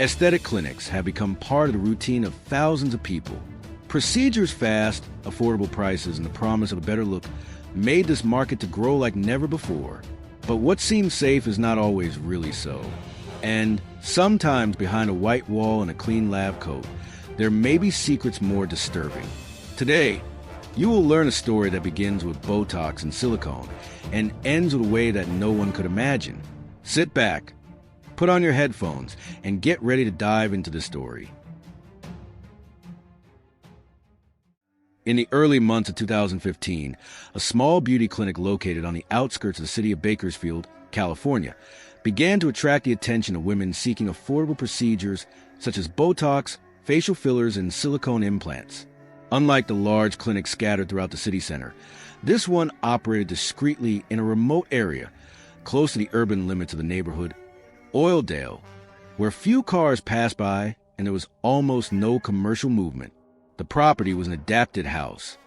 Aesthetic clinics have become part of the routine of thousands of people. Procedures fast, affordable prices, and the promise of a better look made this market to grow like never before. But what seems safe is not always really so. And sometimes behind a white wall and a clean lab coat, there may be secrets more disturbing. Today, you will learn a story that begins with Botox and silicone and ends with a way that no one could imagine. Sit back, put on your headphones, and get ready to dive into the story. In the early months of 2015, a small beauty clinic located on the outskirts of the city of Bakersfield, California, began to attract the attention of women seeking affordable procedures such as Botox, facial fillers, and silicone implants. Unlike the large clinics scattered throughout the city center, this one operated discreetly in a remote area close to the urban limits of the neighborhood, Oildale, where few cars passed by and there was almost no commercial movement. The property was an adapted house,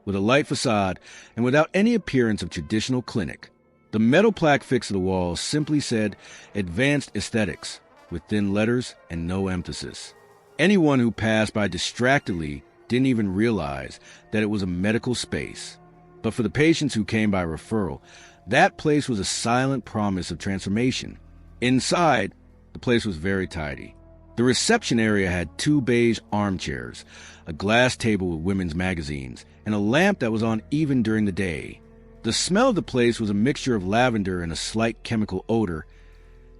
with a light facade and without any appearance of traditional clinic. The metal plaque fixed to the wall simply said "Advanced Aesthetics," with thin letters and no emphasis. Anyone who passed by distractedly didn't even realize that it was a medical space. But for the patients who came by referral, that place was a silent promise of transformation. Inside, the place was very tidy. The reception area had 2 beige armchairs, a glass table with women's magazines, and a lamp that was on even during the day. The smell of the place was a mixture of lavender and a slight chemical odor,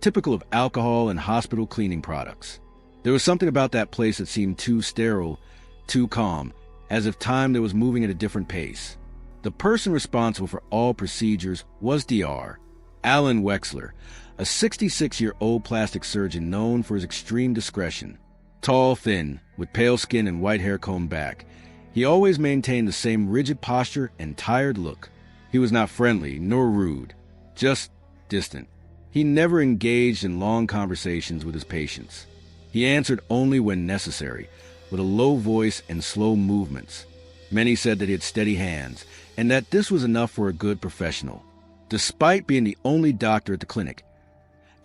typical of alcohol and hospital cleaning products. There was something about that place that seemed too sterile, too calm, as if time there was moving at a different pace. The person responsible for all procedures was Dr. Alan Wexler, a 66-year-old plastic surgeon known for his extreme discretion. Tall, thin, with pale skin and white hair combed back, he always maintained the same rigid posture and tired look. He was not friendly nor rude, just distant. He never engaged in long conversations with his patients. He answered only when necessary, with a low voice and slow movements. Many said that he had steady hands, and that this was enough for a good professional. Despite being the only doctor at the clinic,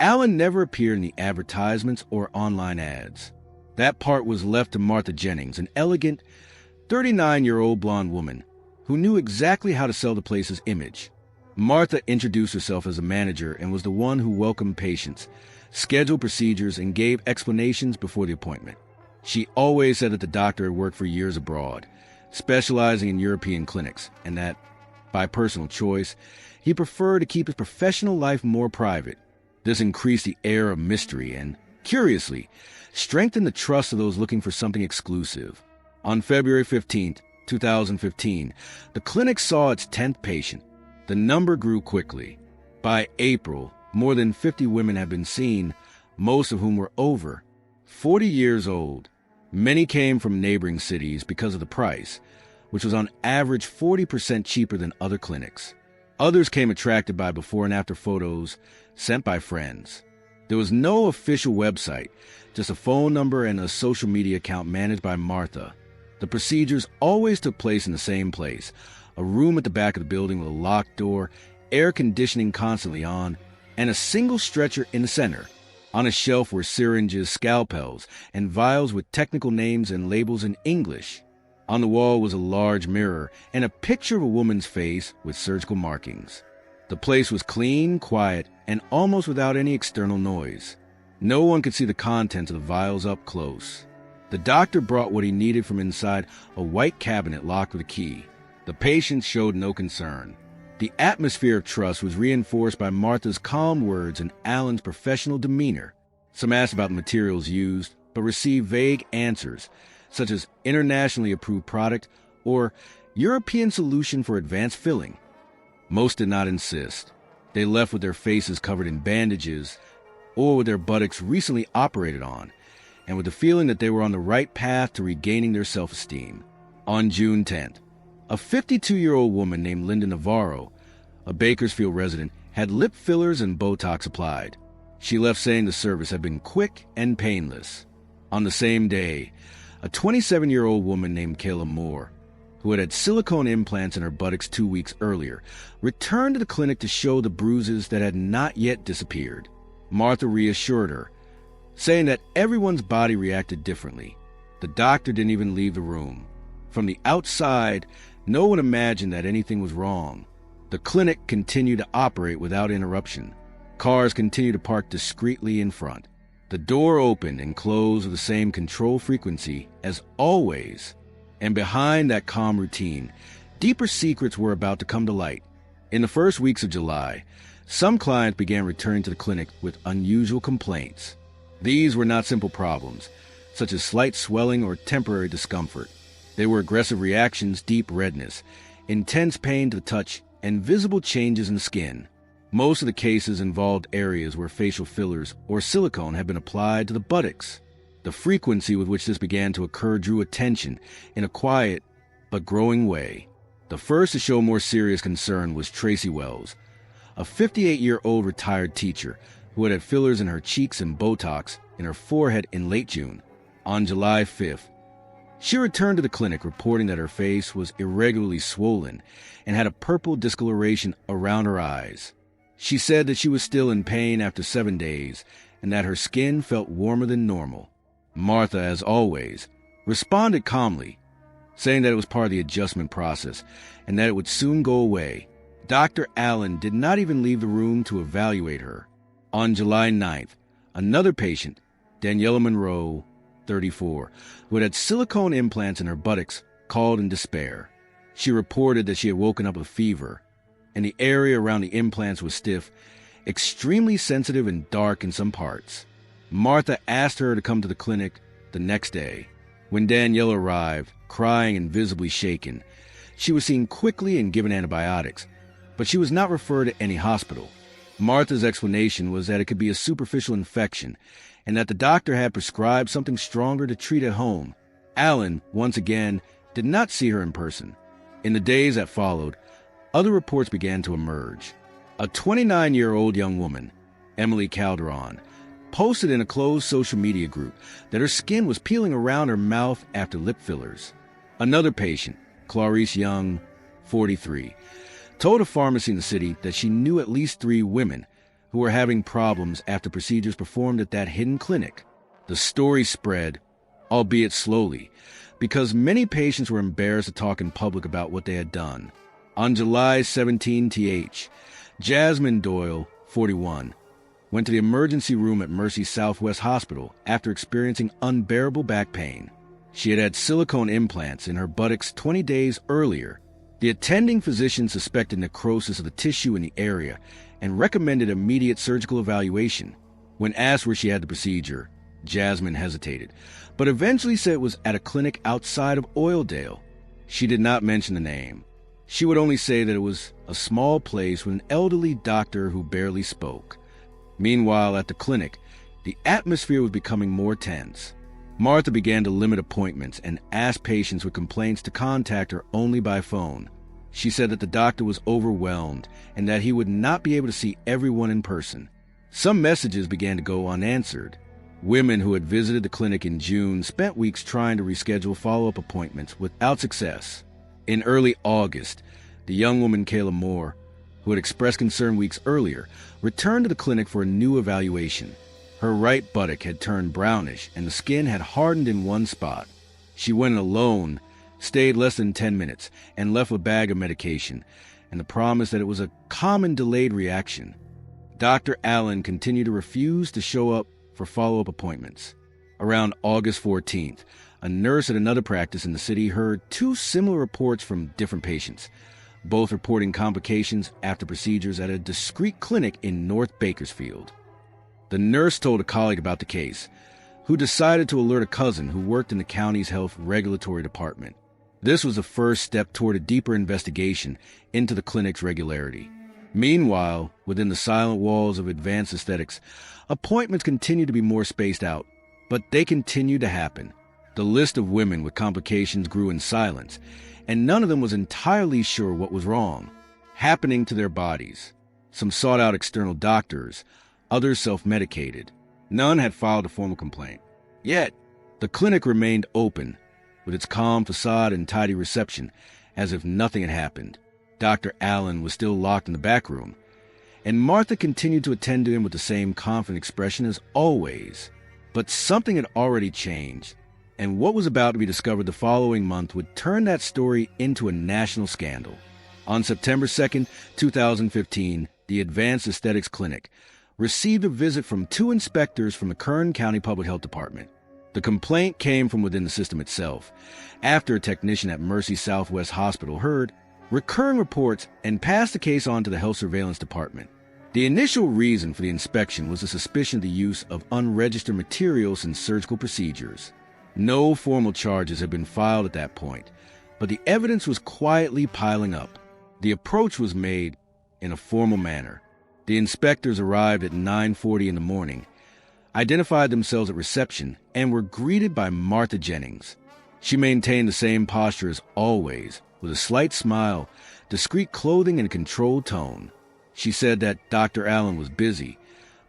Alan never appeared in the advertisements or online ads. That part was left to Martha Jennings, an elegant, 39-year-old blonde woman who knew exactly how to sell the place's image. Martha introduced herself as a manager and was the one who welcomed patients, scheduled procedures, and gave explanations before the appointment. She always said that the doctor had worked for years abroad, specializing in European clinics, and that, by personal choice, he preferred to keep his professional life more private. This increased the air of mystery and, curiously, strengthened the trust of those looking for something exclusive. On February 15, 2015, the clinic saw its 10th patient. The number grew quickly. By April, more than 50 women had been seen, most of whom were over 40 years old. Many came from neighboring cities because of the price, which was on average 40% cheaper than other clinics. Others came attracted by before and after photos sent by friends. There was no official website, just a phone number and a social media account managed by Martha. The procedures always took place in the same place, a room at the back of the building with a locked door, air conditioning constantly on, and a single stretcher in the center. On a shelf were syringes, scalpels, and vials with technical names and labels in English. On the wall was a large mirror and a picture of a woman's face with surgical markings. The place was clean, quiet, and almost without any external noise. No one could see the contents of the vials up close. The doctor brought what he needed from inside a white cabinet locked with a key. The patient showed no concern. The atmosphere of trust was reinforced by Martha's calm words and Alan's professional demeanor. Some asked about the materials used, but received vague answers, such as internationally approved product or European solution for advanced filling. Most did not insist. They left with their faces covered in bandages or with their buttocks recently operated on, and with the feeling that they were on the right path to regaining their self-esteem. On June 10th, a 52-year-old woman named Linda Navarro, a Bakersfield resident, had lip fillers and Botox applied. She left saying the service had been quick and painless. On the same day, a 27-year-old woman named Kayla Moore, who had silicone implants in her buttocks 2 weeks earlier, returned to the clinic to show the bruises that had not yet disappeared. Martha reassured her, saying that everyone's body reacted differently. The doctor didn't even leave the room. From the outside, no one imagined that anything was wrong. The clinic continued to operate without interruption. Cars continued to park discreetly in front. The door opened and closed with the same control frequency as always. And behind that calm routine, deeper secrets were about to come to light. In the first weeks of July, some clients began returning to the clinic with unusual complaints. These were not simple problems, such as slight swelling or temporary discomfort. They were aggressive reactions, deep redness, intense pain to the touch, and visible changes in the skin. Most of the cases involved areas where facial fillers or silicone had been applied to the buttocks. The frequency with which this began to occur drew attention in a quiet but growing way. The first to show more serious concern was Tracy Wells, a 58-year-old retired teacher who had fillers in her cheeks and Botox in her forehead in late June. On July 5th, she returned to the clinic reporting that her face was irregularly swollen and had a purple discoloration around her eyes. She said that she was still in pain after 7 days and that her skin felt warmer than normal. Martha, as always, responded calmly, saying that it was part of the adjustment process and that it would soon go away. Dr. Allen did not even leave the room to evaluate her. On July 9th, another patient, Daniela Monroe, 34, who had silicone implants in her buttocks, called in despair. She reported that she had woken up with fever, and the area around the implants was stiff, extremely sensitive and dark in some parts. Martha asked her to come to the clinic the next day. When Daniela arrived, crying and visibly shaken, she was seen quickly and given antibiotics, but she was not referred to any hospital. Martha's explanation was that it could be a superficial infection and that the doctor had prescribed something stronger to treat at home. Allen, once again, did not see her in person. In the days that followed, other reports began to emerge. A 29-year-old young woman, Emily Calderon, posted in a closed social media group that her skin was peeling around her mouth after lip fillers. Another patient, Clarice Young, 43, told a pharmacy in the city that she knew at least 3 women who were having problems after procedures performed at that hidden clinic. The story spread, albeit slowly, because many patients were embarrassed to talk in public about what they had done. On July 17th, Jasmine Doyle, 41, went to the emergency room at Mercy Southwest Hospital after experiencing unbearable back pain. She had had silicone implants in her buttocks 20 days earlier. The attending physician suspected necrosis of the tissue in the area and recommended immediate surgical evaluation. When asked where she had the procedure, Jasmine hesitated, but eventually said it was at a clinic outside of Oildale. She did not mention the name. She would only say that it was a small place with an elderly doctor who barely spoke. Meanwhile, at the clinic, the atmosphere was becoming more tense. Martha began to limit appointments and ask patients with complaints to contact her only by phone. She said that the doctor was overwhelmed and that he would not be able to see everyone in person. Some messages began to go unanswered. Women who had visited the clinic in June spent weeks trying to reschedule follow-up appointments without success. In early August, the young woman Kayla Moore, who had expressed concern weeks earlier, returned to the clinic for a new evaluation. Her right buttock had turned brownish and the skin had hardened in one spot. She went in alone, stayed less than 10 minutes, and left a bag of medication, and the promise that it was a common delayed reaction. Dr. Allen continued to refuse to show up for follow-up appointments. Around August 14th, a nurse at another practice in the city heard 2 similar reports from different patients, both reporting complications after procedures at a discreet clinic in North Bakersfield. The nurse told a colleague about the case, who decided to alert a cousin who worked in the county's health regulatory department. This was the first step toward a deeper investigation into the clinic's regularity. Meanwhile, within the silent walls of advanced aesthetics, appointments continued to be more spaced out, but they continued to happen. The list of women with complications grew in silence, and none of them was entirely sure what was wrong, happening to their bodies. Some sought out external doctors, others self-medicated. None had filed a formal complaint. Yet, the clinic remained open, with its calm facade and tidy reception, as if nothing had happened. Dr. Allen was still locked in the back room, and Martha continued to attend to him with the same confident expression as always. But something had already changed, and what was about to be discovered the following month would turn that story into a national scandal. On September 2nd, 2015, the Advanced Aesthetics Clinic received a visit from 2 inspectors from the Kern County Public Health Department. The complaint came from within the system itself, after a technician at Mercy Southwest Hospital heard recurring reports and passed the case on to the Health Surveillance Department. The initial reason for the inspection was the suspicion of the use of unregistered materials in surgical procedures. No formal charges had been filed at that point, but the evidence was quietly piling up. The approach was made in a formal manner. The inspectors arrived at 9:40 in the morning, identified themselves at reception, and were greeted by Martha Jennings. She maintained the same posture as always, with a slight smile, discreet clothing, and a controlled tone. She said that Dr. Allen was busy,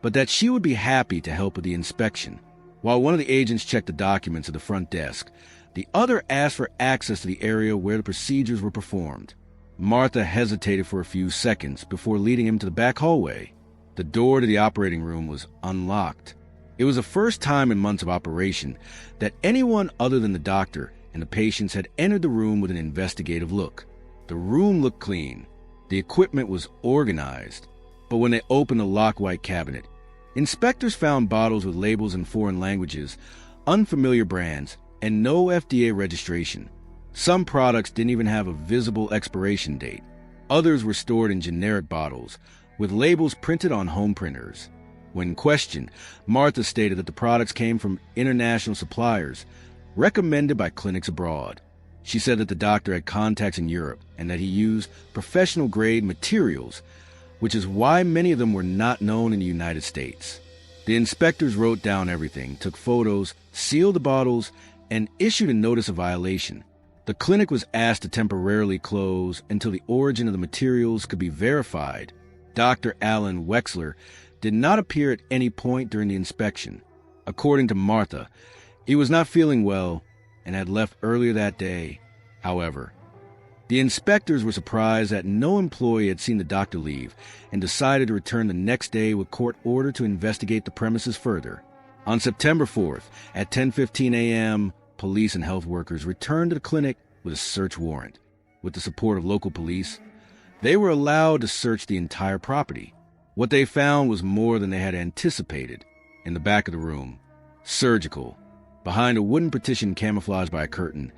but that she would be happy to help with the inspection. While one of the agents checked the documents at the front desk, the other asked for access to the area where the procedures were performed. Martha hesitated for a few seconds before leading him to the back hallway. The door to the operating room was unlocked. It was the first time in months of operation that anyone other than the doctor and the patients had entered the room with an investigative look. The room looked clean. The equipment was organized. But when they opened the locked white cabinet, inspectors found bottles with labels in foreign languages, unfamiliar brands, and no FDA registration. Some products didn't even have a visible expiration date. Others were stored in generic bottles, with labels printed on home printers. When questioned, Martha stated that the products came from international suppliers, recommended by clinics abroad. She said that the doctor had contacts in Europe and that he used professional-grade materials, which is why many of them were not known in the United States. The inspectors wrote down everything, took photos, sealed the bottles, and issued a notice of violation. The clinic was asked to temporarily close until the origin of the materials could be verified. Dr. Alan Wexler did not appear at any point during the inspection. According to Martha, he was not feeling well and had left earlier that day. However, the inspectors were surprised that no employee had seen the doctor leave and decided to return the next day with court order to investigate the premises further. On September 4th, at 10:15 a.m., police and health workers returned to the clinic with a search warrant. With the support of local police, they were allowed to search the entire property. What they found was more than they had anticipated. In the back of the room, surgical, behind a wooden partition camouflaged by a curtain,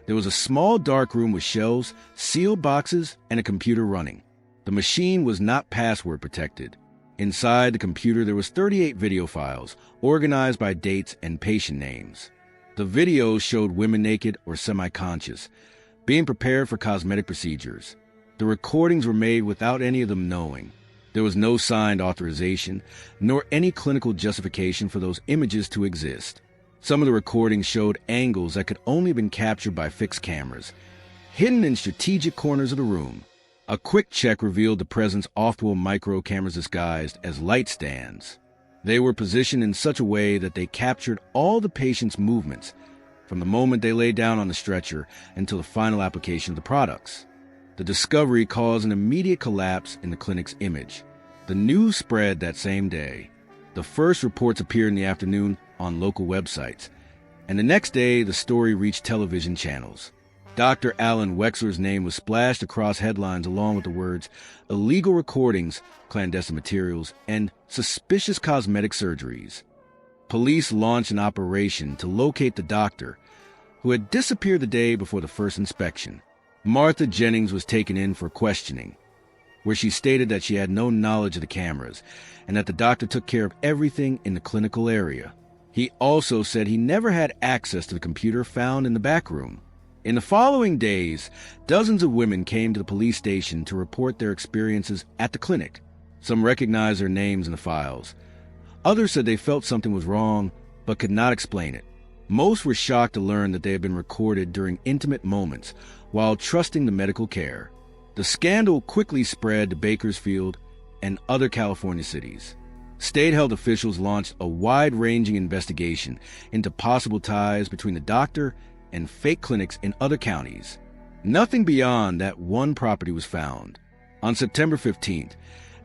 there was a small dark room with shelves, sealed boxes, and a computer running. The machine was not password protected. Inside the computer, there was 38 video files, organized by dates and patient names. The videos showed women naked or semi-conscious, being prepared for cosmetic procedures. The recordings were made without any of them knowing. There was no signed authorization, nor any clinical justification for those images to exist. Some of the recordings showed angles that could only have been captured by fixed cameras, hidden in strategic corners of the room. A quick check revealed the presence of off-wall micro cameras disguised as light stands. They were positioned in such a way that they captured all the patient's movements, from the moment they lay down on the stretcher until the final application of the products. The discovery caused an immediate collapse in the clinic's image. The news spread that same day. The first reports appeared in the afternoon on local websites, and the next day the story reached television channels. Dr. Alan Wexler's name was splashed across headlines along with the words illegal recordings, clandestine materials, and suspicious cosmetic surgeries. Police launched an operation to locate the doctor, who had disappeared the day before the first inspection. Martha Jennings was taken in for questioning, where she stated that she had no knowledge of the cameras and that the doctor took care of everything in the clinical area. He also said he never had access to the computer found in the back room. In the following days, dozens of women came to the police station to report their experiences at the clinic. Some recognized their names in the files. Others said they felt something was wrong, but could not explain it. Most were shocked to learn that they had been recorded during intimate moments while trusting the medical care. The scandal quickly spread to Bakersfield and other California cities. State health officials launched a wide-ranging investigation into possible ties between the doctor and fake clinics in other counties. Nothing beyond that one property was found. On September 15th,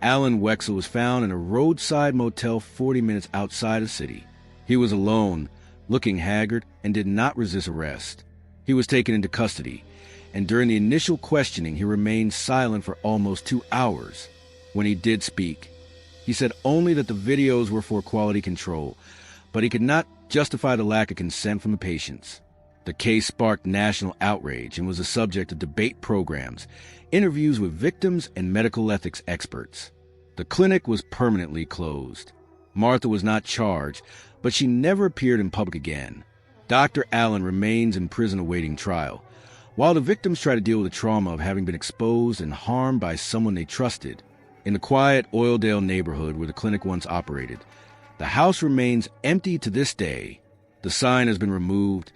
Alan Wexler was found in a roadside motel 40 minutes outside the city. He He was alone, looking haggard, and did not resist arrest. He was taken into custody, and during the initial questioning, he remained silent for almost 2 hours. When he did speak, he said only that the videos were for quality control, but he could not justify the lack of consent from the patients. The case sparked national outrage and was the subject of debate programs, interviews with victims, and medical ethics experts. The clinic was permanently closed. Martha was not charged, but she never appeared in public again. Dr. Allen remains in prison awaiting trial, while the victims try to deal with the trauma of having been exposed and harmed by someone they trusted. In the quiet Oildale neighborhood where the clinic once operated, the house remains empty to this day. The sign has been removed,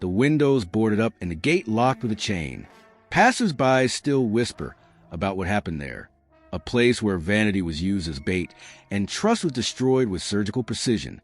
the windows boarded up, and the gate locked with a chain. Passers-by still whisper about what happened there, a place where vanity was used as bait and trust was destroyed with surgical precision.